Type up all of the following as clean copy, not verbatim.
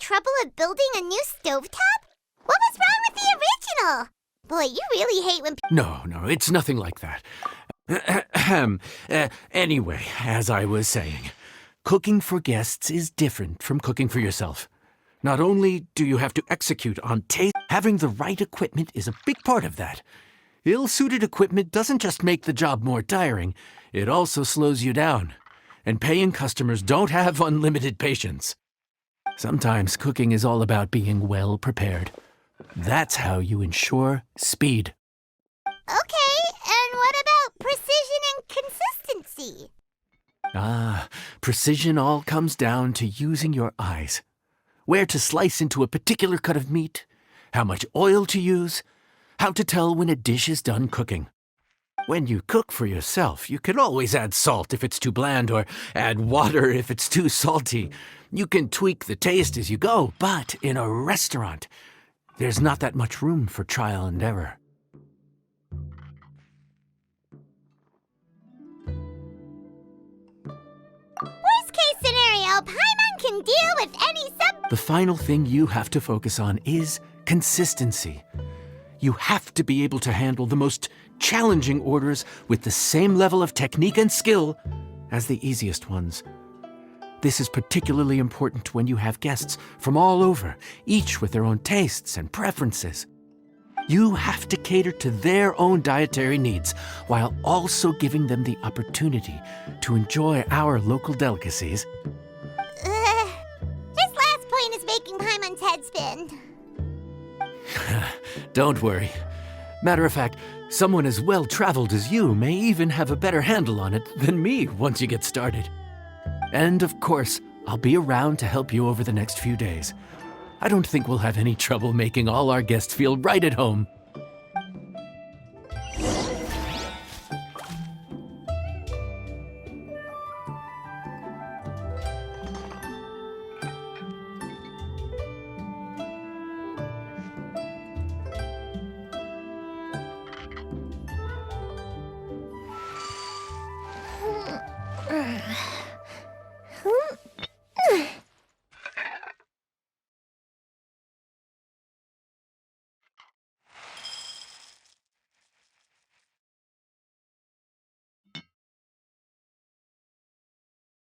trouble of building a new stovetop? What was wrong with the original? Boy, you really hate when No, it's nothing like that. Anyway, as I was saying, cooking for guests is different from cooking for yourself. Not only do you have to execute on taste, having the right equipment is a big part of that. Ill-suited equipment doesn't just make the job more tiring, it also slows you down. And paying customers don't have unlimited patience. Sometimes cooking is all about being well prepared. That's how you ensure speed. Okay, and what about precision and consistency? Precision all comes down to using your eyes. Where to slice into a particular cut of meat, how much oil to use, how to tell when a dish is done cooking. When you cook for yourself, you can always add salt if it's too bland or add water if it's too salty. You can tweak the taste as you go, but in a restaurant, there's not that much room for trial and error. Worst case scenario, Paimon can deal with any The final thing you have to focus on is consistency. You have to be able to handle the most challenging orders with the same level of technique and skill as the easiest ones. This is particularly important when you have guests from all over, each with their own tastes and preferences. You have to cater to their own dietary needs while also giving them the opportunity to enjoy our local delicacies. This last point is making Paimon's head spin. Don't worry. Matter of fact, someone as well-traveled as you may even have a better handle on it than me once you get started. And of course, I'll be around to help you over the next few days. I don't think we'll have any trouble making all our guests feel right at home.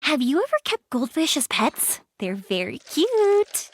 Have you ever kept goldfish as pets? They're very cute.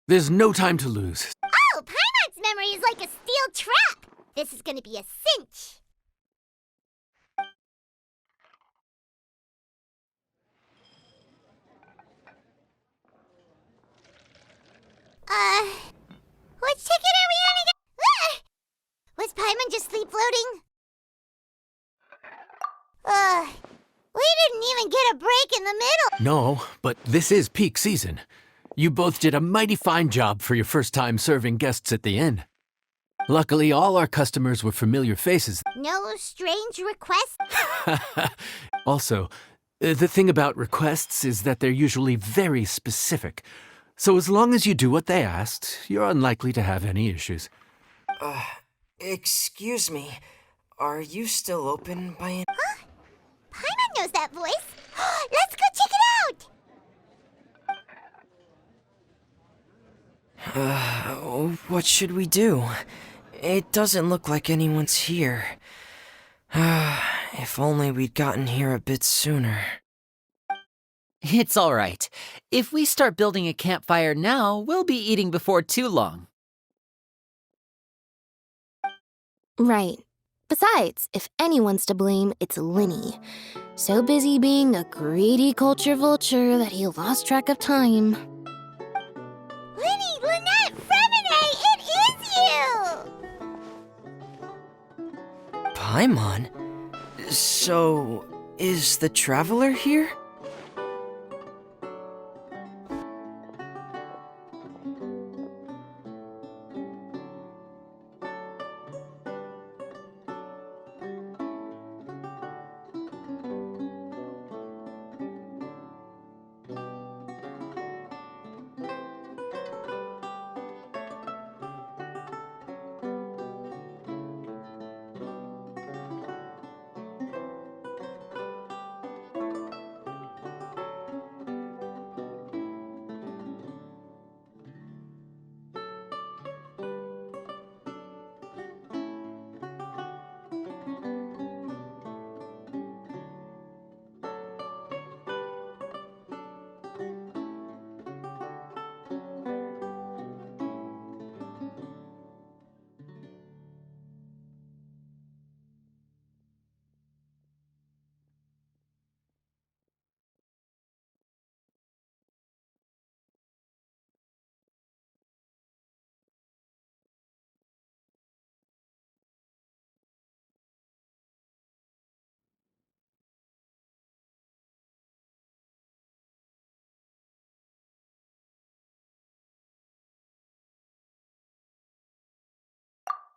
There's no time to lose. Oh, Paimon's memory is like a steel trap. This is gonna be a cinch. Which ticket are we on again? Was Paimon just sleep floating? We didn't even get a break in the middle. No, but this is peak season. You both did a mighty fine job for your first time serving guests at the inn. Luckily, all our customers were familiar faces. No strange requests? Also, the thing about requests is that they're usually very specific. So as long as you do what they asked, you're unlikely to have any issues. Excuse me. Are you still open by any... Huh? Paimon knows that voice. Let's go check it out! What should we do? It doesn't look like anyone's here. If only we'd gotten here a bit sooner. It's all right. If we start building a campfire now, we'll be eating before too long. Right. Besides, if anyone's to blame, it's Linny. So busy being a greedy culture vulture that he lost track of time. Linny, Lynette, Fremine, it is you! Paimon? So, is the Traveler here?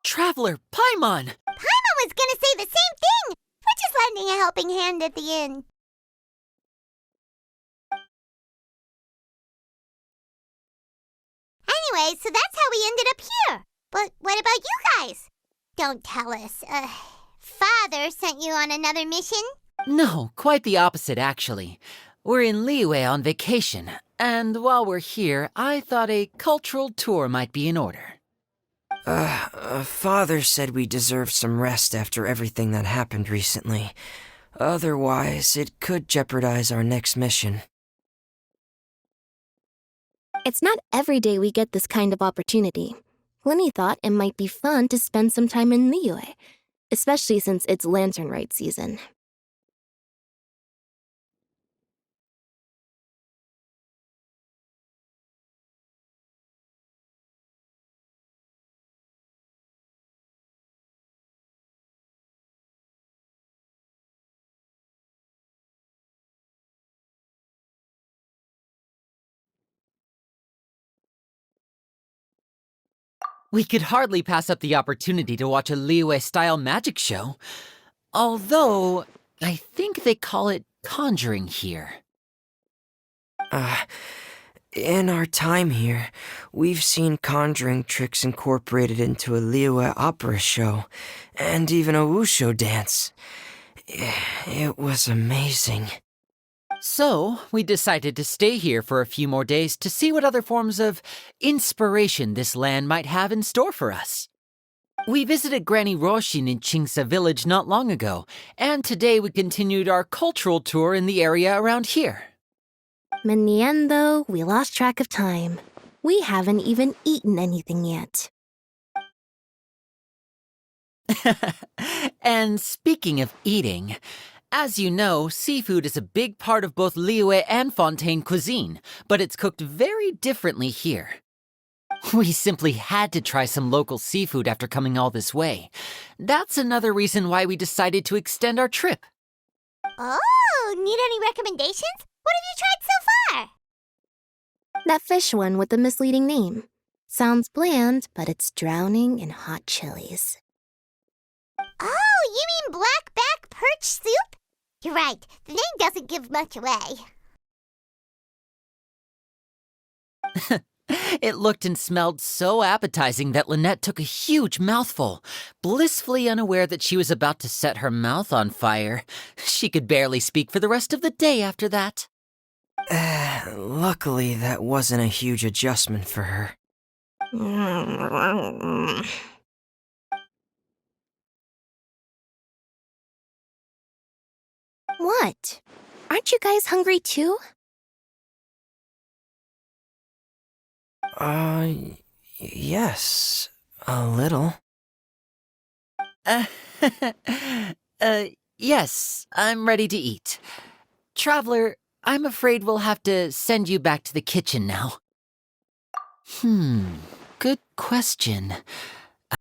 Traveler, Paimon! Paimon was gonna say the same thing! We're just lending a helping hand at the end. Anyway, so that's how we ended up here. But what about you guys? Don't tell us. Father sent you on another mission? No, quite the opposite, actually. We're in Liyue on vacation, and while we're here, I thought a cultural tour might be in order. Father said we deserved some rest after everything that happened recently. Otherwise, it could jeopardize our next mission. It's not every day we get this kind of opportunity. Linny thought it might be fun to spend some time in Liyue, especially since it's Lantern Rite season. We could hardly pass up the opportunity to watch a Liyue-style magic show. Although, I think they call it conjuring here. In our time here, we've seen conjuring tricks incorporated into a Liyue opera show, and even a wushu dance. It was amazing. So, we decided to stay here for a few more days to see what other forms of inspiration this land might have in store for us. We visited Granny Roshin in Chingsa village not long ago, and today we continued our cultural tour in the area around here. In the end, though, we lost track of time. We haven't even eaten anything yet. And speaking of eating, as you know, seafood is a big part of both Liyue and Fontaine cuisine, but it's cooked very differently here. We simply had to try some local seafood after coming all this way. That's another reason why we decided to extend our trip. Oh, need any recommendations? What have you tried so far? That fish one with the misleading name. Sounds bland, but it's drowning in hot chilies. Oh, you mean blackback perch soup? You're right, the name doesn't give much away. It looked and smelled so appetizing that Lynette took a huge mouthful, blissfully unaware that she was about to set her mouth on fire. She could barely speak for the rest of the day after that. Luckily, that wasn't a huge adjustment for her. What? Aren't you guys hungry too? Yes, a little. Uh, uh, yes, I'm ready to eat. Traveler, I'm afraid we'll have to send you back to the kitchen now. Good question.